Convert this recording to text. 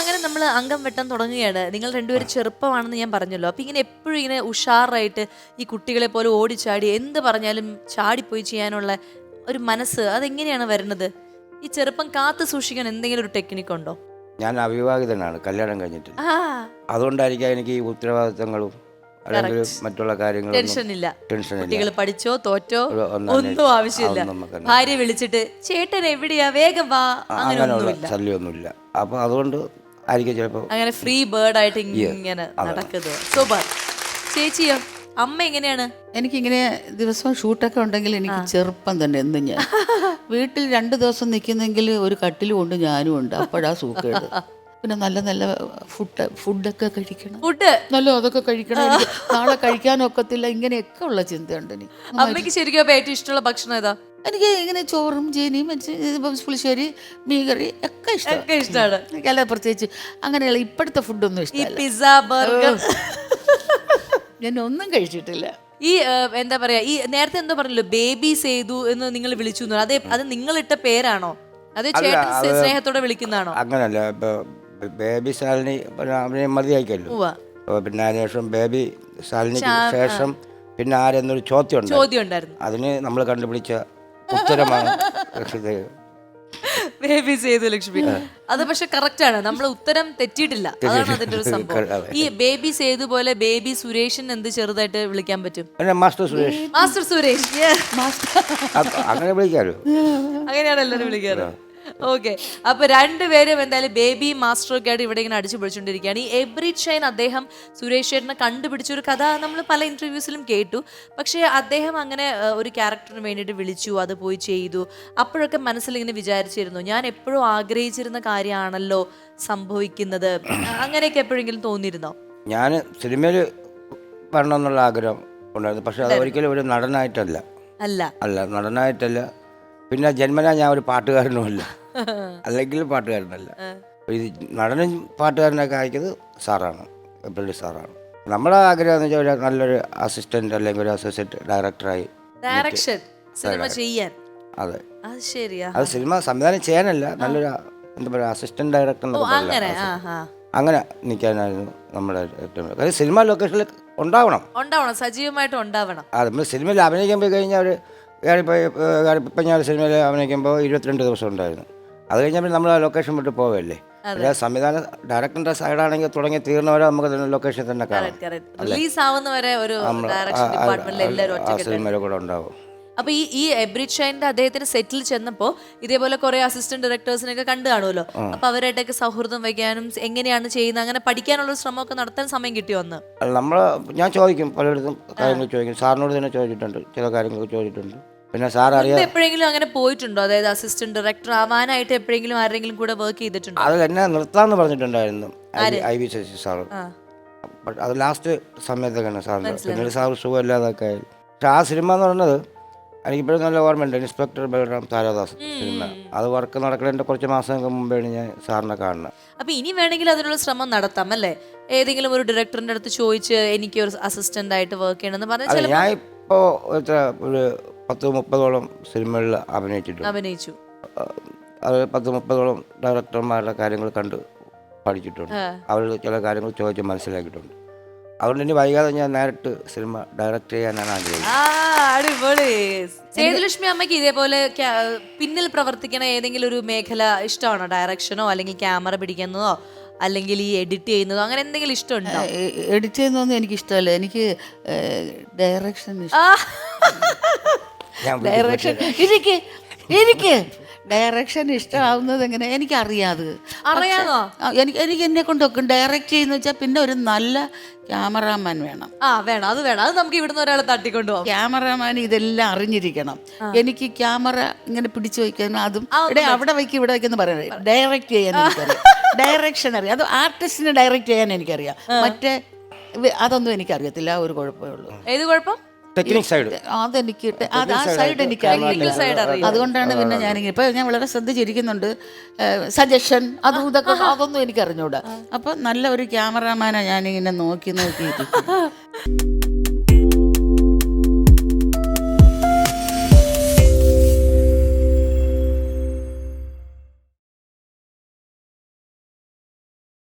അങ്ങനെ നമ്മൾ അംഗം വെട്ടാൻ തുടങ്ങുകയാണ്. നിങ്ങൾ രണ്ടുപേരും ചെറുപ്പമാണെന്ന് ഞാൻ പറഞ്ഞല്ലോ. അപ്പൊ ഇങ്ങനെ എപ്പോഴും ഇങ്ങനെ ഉഷാറായിട്ട് ഈ കുട്ടികളെ പോലെ ഓടിച്ചാടി എന്ത് പറഞ്ഞാലും ചാടിപ്പോയി ചെയ്യാനുള്ള ഒരു മനസ്സ് അതെങ്ങനെയാണ് വരുന്നത്? ഈ ചെറുപ്പം കാത്തു സൂക്ഷിക്കാൻ എന്തെങ്കിലും ഒരു ടെക്നിക്ക് ഉണ്ടോ? ഞാൻ അവിവാഹിതനാണ്, കല്യാണം കഴിഞ്ഞിട്ട്. ആ, അതുകൊണ്ടായിരിക്കും എനിക്ക് ഈ ഉത്തരവാദിത്തങ്ങളും അല്ലെങ്കിൽ മറ്റുള്ള കാര്യങ്ങളും ടെൻഷനില്ല. ടെൻഷനില്ല. കുട്ടികൾ പഠിച്ചോ തോറ്റോ ഒന്നും ഒന്നും ആവശ്യമില്ല. അതൊന്നും നമുക്ക് ഭാര്യ വിളിച്ചിട്ട് ചേട്ടൻ എവിടെയാ വേഗം വാ, അങ്ങനെ അങ്ങനെയുള്ള ഒന്നുമില്ല. ശല്യമൊന്നുമില്ല. അപ്പം അതുകൊണ്ട് ആയിരിക്കും ചിലപ്പോൾ അങ്ങനെ ഫ്രീ ബേർഡ് ആയിട്ട് ഇങ്ങനെ നടക്കുന്നത്. സൂപ്പർ. ചേച്ചിയോ, അമ്മ എങ്ങനെയാണ്? എനിക്കിങ്ങനെ ദിവസവും ഷൂട്ടൊക്കെ ഉണ്ടെങ്കിൽ എനിക്ക് ചെറുപ്പം തന്നെ എന്നും ഞാൻ വീട്ടിൽ 2 ദിവസം നിൽക്കുന്നെങ്കിൽ ഒരു കട്ടിൽ കൊണ്ട് ഞാനും ഉണ്ട്. അപ്പോഴാ സൂക്കേട്. പിന്നെ നല്ല നല്ല ഫുഡൊക്കെ കഴിക്കണം, നല്ല അതൊക്കെ കഴിക്കണം. എനിക്ക് നാളെ കഴിക്കാനൊക്കത്തില്ല, ഇങ്ങനെയൊക്കെ ഉള്ള ചിന്തയുണ്ട് എനിക്ക്. അമ്മയ്ക്ക് ശരിക്കും അപ്പൊ ഏറ്റവും ഇഷ്ടമുള്ള ഭക്ഷണം ഏതാ? എനിക്ക് ഇങ്ങനെ ചോറും ചേനിയും പുളിശ്ശേരി മീൻകറി ഒക്കെ ഇഷ്ടമാണ്. എനിക്കല്ല പ്രത്യേകിച്ച് അങ്ങനെയുള്ള ഇപ്പോഴത്തെ ഫുഡൊന്നും ഇഷ്ടമല്ല. പിസ്സ, ബർഗർ ഞാൻ ഒന്നും കഴിച്ചിട്ടില്ല. ഈ എന്താ പറയാ, ഈ നേരത്തെ എന്തോ പറഞ്ഞല്ലോ ബേബി സേതു എന്ന് നിങ്ങൾ വിളിച്ചു, അത് നിങ്ങളിട്ട പേരാണോ അതോ ചേട്ടൻ സ്നേഹത്തോടെ വിളിക്കുന്നതാണോ? അങ്ങനല്ല. ഇപ്പോൾ ബേബി ശാലിനി അവനെ മതിയായിക്കല്ലോ. പിന്നെ അതിനുശേഷം ബേബി ശാലിനിക്ക് ശേഷം പിന്നെ ആരെന്നൊരു ചോദ്യം ഉണ്ടായിരുന്നു. അതിന് നമ്മൾ കണ്ടുപിടിച്ച ഉത്തരമാണ് ബേബി സേതു ലക്ഷ്മി. അത് പക്ഷെ കറക്റ്റ് ആണ്, നമ്മൾ ഉത്തരം തെറ്റിയിട്ടില്ല. അതാണ് അതിന്റെ ഒരു സംഭവം. ഈ ബേബി സേതു പോലെ ബേബി സുരേഷിന് എന്ത് ചെറുതായിട്ട് വിളിക്കാൻ പറ്റും? മാസ്റ്റർ സുരേഷ്. മാസ്റ്റർ സുരേഷ് അങ്ങനെ വിളിക്കാലോ. അങ്ങനെയാണ് എല്ലാവരും വിളിക്കാറ്. ഓക്കെ, അപ്പൊ രണ്ടുപേരും എന്തായാലും ബേബി മാസ്റ്റർ ഒക്കെ ആയിട്ട് ഇവിടെ ഇങ്ങനെ അടിച്ചു പൊളിച്ചോണ്ടിരിക്കുകയാണ്. ഈ എവറി ഷൈൻ അദ്ദേഹം സുരേഷ് ചേട്ടനെ കണ്ടുപിടിച്ച ഒരു കഥ നമ്മൾ പല ഇന്റർവ്യൂസിലും കേട്ടു. പക്ഷെ അദ്ദേഹം അങ്ങനെ ഒരു ക്യാരക്ടറിന് വേണ്ടിയിട്ട് വിളിച്ചു, അത് പോയി ചെയ്തു. അപ്പോഴൊക്കെ മനസ്സിൽ ഇങ്ങനെ വിചാരിച്ചിരുന്നു, ഞാൻ എപ്പോഴും ആഗ്രഹിച്ചിരുന്ന കാര്യമാണല്ലോ സംഭവിക്കുന്നത്. അങ്ങനെയൊക്കെ എപ്പോഴെങ്കിലും തോന്നിയിരുന്നോ? ഞാൻ സിനിമയിൽ വരണമെന്നുള്ള ആഗ്രഹം ഉണ്ടായിരുന്നു. പക്ഷെ അത് ഒരിക്കലും ഒരു നടനായിട്ടല്ല. അല്ല, നടനായിട്ടല്ല. പിന്നെ ജന്മനാ ഞാൻ ഒരു പാട്ടുകാരനുമല്ല, അല്ലെങ്കിൽ പാട്ടുകാരനല്ല. ഇത് നടനും പാട്ടുകാരനൊക്കെ അയച്ചത് സാറാണ്, പ്രൊഡ്യൂസർ സാറാണ്. നമ്മുടെ ആഗ്രഹം എന്ന് വെച്ചാൽ നല്ലൊരു അസിസ്റ്റന്റ് അല്ലെങ്കിൽ ഒരു അസോസിയേറ്റ് ഡയറക്ടറായി സിനിമ ചെയ്യാൻ. അതെ, ശരിയാ. അത് സിനിമ സംവിധാനം ചെയ്യാനല്ല, നല്ലൊരു എന്താ പറയുക അസിസ്റ്റന്റ് ഡയറക്ടർ അങ്ങനെ നിൽക്കാനായിരുന്നു നമ്മുടെ ഏറ്റവും. സിനിമ ലൊക്കേഷനിൽ ഉണ്ടാവണം, സജീവമായിട്ട് ഉണ്ടാവണം. അത് നമ്മൾ സിനിമയിൽ അഭിനയിക്കാൻ പോയി കഴിഞ്ഞാൽ ഒരു ഇപ്പം ഞാൻ സിനിമയിൽ അഭിനയിക്കുമ്പോൾ 22 ദിവസം ഉണ്ടായിരുന്നു. അത് കഴിഞ്ഞാൽ നമ്മൾ ആ ലൊക്കേഷൻ വിട്ട് പോവല്ലേ. സംവിധാന ഡയറക്ടറിന്റെ സൈഡാണെങ്കിൽ തുടങ്ങി തീർന്നവരെ നമുക്ക് ലൊക്കേഷൻ തന്നെ കാണാം. സിനിമയിൽ കൂടെ ഉണ്ടാവും. അപ്പൊ ഈ എബ്രിഡ് ഷൈൻ്റെ അദ്ദേഹത്തിന് സെറ്റിൽ ചെന്നപ്പോ ഇതേപോലെ കുറെ അസിസ്റ്റന്റ് ഡയറക്ടേഴ്സിനൊക്കെ കണ്ടു കാണുമല്ലോ. അപ്പൊ അവരായിട്ടൊക്കെ സൗഹൃദം വയ്ക്കാനും എങ്ങനെയാണ് ചെയ്യുന്നത് അങ്ങനെ പഠിക്കാനുള്ള ശ്രമമൊക്കെ നടത്താൻ സമയം കിട്ടിയോ? വന്ന് ഞാൻ ചോദിക്കും, പലയിടത്തും കാര്യങ്ങൾ ചോദിക്കും. സാറിനോട് തന്നെ ചോദിച്ചിട്ടുണ്ട്, ചില കാര്യങ്ങൾ ചോദിച്ചിട്ടുണ്ട്. പിന്നെ സാർ അറിയാം. എപ്പോഴെങ്കിലും അങ്ങനെ പോയിട്ടുണ്ടോ? അതായത് അസിസ്റ്റന്റ് ഡയറക്ടർ ആവാനായിട്ട് എപ്പോഴെങ്കിലും ആരെങ്കിലും കൂടെ വർക്ക് ചെയ്തിട്ടുണ്ടോ? അത് എന്നെ നിർത്താന്ന് പറഞ്ഞിട്ടുണ്ടായിരുന്നു IV ശശി സാറ്. അത് ലാസ്റ്റ് സമയത്തൊക്കെയാണ് സാറിന്. പിന്നീട് സാർ സുഖമില്ലാതൊക്കെ ആയി. പക്ഷെ ആ സിനിമ എന്ന് പറയുന്നത് എനിക്കിപ്പോഴും നല്ല ഓർമ്മയുണ്ട്. Inspector Balram Taradas cinema. അത് വർക്ക് നടക്കുന്നതിൻ്റെ കുറച്ച് മാസങ്ങൾക്ക് മുമ്പാണ് ഞാൻ സാറിനെ കാണുന്നത്. അപ്പൊ ഇനി വേണമെങ്കിൽ അതിനുള്ള ശ്രമം നടത്താം അല്ലേ? ഏതെങ്കിലും ഒരു ഡയറക്ടറിന്റെ അടുത്ത് ചോദിച്ച് എനിക്ക് ഒരു അസിസ്റ്റന്റ് ആയിട്ട് വർക്ക് ചെയ്യണമെന്ന് പറഞ്ഞാൽ. ഞാൻ ഇപ്പോൾ ഒരു 10-30ഓളം സിനിമകളിൽ അഭിനയിച്ചു. അത് 10-30ഓളം ഡയറക്ടർമാരുടെ കാര്യങ്ങൾ കണ്ട് പഠിച്ചിട്ടുണ്ട്. അവർ ചില കാര്യങ്ങൾ ചോദിച്ച് മനസ്സിലാക്കിയിട്ടുണ്ട്. അതുകൊണ്ട് ഇനി വൈകാതെ ഞാൻ നേരിട്ട് സിനിമ ഡയറക്റ്റ് ചെയ്യാനാണ് ആഗ്രഹിക്കുന്നത്. സേതുലക്ഷ്മി അമ്മയ്ക്ക് ഇതേപോലെ പിന്നിൽ പ്രവർത്തിക്കുന്ന ഏതെങ്കിലും ഒരു മേഖല ഇഷ്ടമാണോ? ഡയറക്ഷനോ അല്ലെങ്കിൽ ക്യാമറ പിടിക്കുന്നതോ അല്ലെങ്കിൽ ഈ എഡിറ്റ് ചെയ്യുന്നതോ അങ്ങനെ എന്തെങ്കിലും ഇഷ്ടമുണ്ടോ? എഡിറ്റ് ചെയ്യുന്നതൊന്നും എനിക്ക് ഇഷ്ടമല്ല. എനിക്ക് ഡയറക്ഷൻ എനിക്ക് ഡയറക്ഷൻ ഇഷ്ടമാവുന്നത് എങ്ങനെ എനിക്കറിയാതെ. എനിക്ക് എന്നെ കൊണ്ടൊക്കെ ഡയറക്റ്റ് ചെയ്യുന്ന വെച്ചാൽ പിന്നെ ഒരു നല്ല ക്യാമറാമാൻ വേണം. അത് നമുക്ക് ഇവിടുന്ന് ഒരാളെ തട്ടിക്കൊണ്ടുപോകാം. ക്യാമറാമാൻ ഇതെല്ലാം അറിഞ്ഞിരിക്കണം. എനിക്ക് ക്യാമറ ഇങ്ങനെ പിടിച്ചു വയ്ക്കാൻ അതും അവിടെ വയ്ക്കും ഇവിടെ വയ്ക്കെന്ന് പറയുന്നത് ഡയറക്റ്റ് ചെയ്യാൻ എനിക്കറിയാം. ഡയറക്ഷൻ അറിയാം. അത് ആർട്ടിസ്റ്റിനെ ഡയറക്റ്റ് ചെയ്യാൻ എനിക്കറിയാം. മറ്റേ അതൊന്നും എനിക്കറിയത്തില്ല. ഒരു കുഴപ്പമേ ഉള്ളൂ. ഏത് കുഴപ്പം? ടെക്നിക് സൈഡ് അതെനിക്ക് ആ സൈഡ് എനിക്ക് അറിയില്ല. അതുകൊണ്ടാണ് പിന്നെ ഞാനിങ്ങനെ ഞാൻ വളരെ ശ്രദ്ധിച്ചിരിക്കുന്നുണ്ട്. സജഷൻ അതും ഇതൊക്കെ അതൊന്നും എനിക്ക് അറിഞ്ഞൂടാ. അപ്പൊ നല്ല ഒരു ക്യാമറാമാനെ ഞാനിങ്ങനെ നോക്കി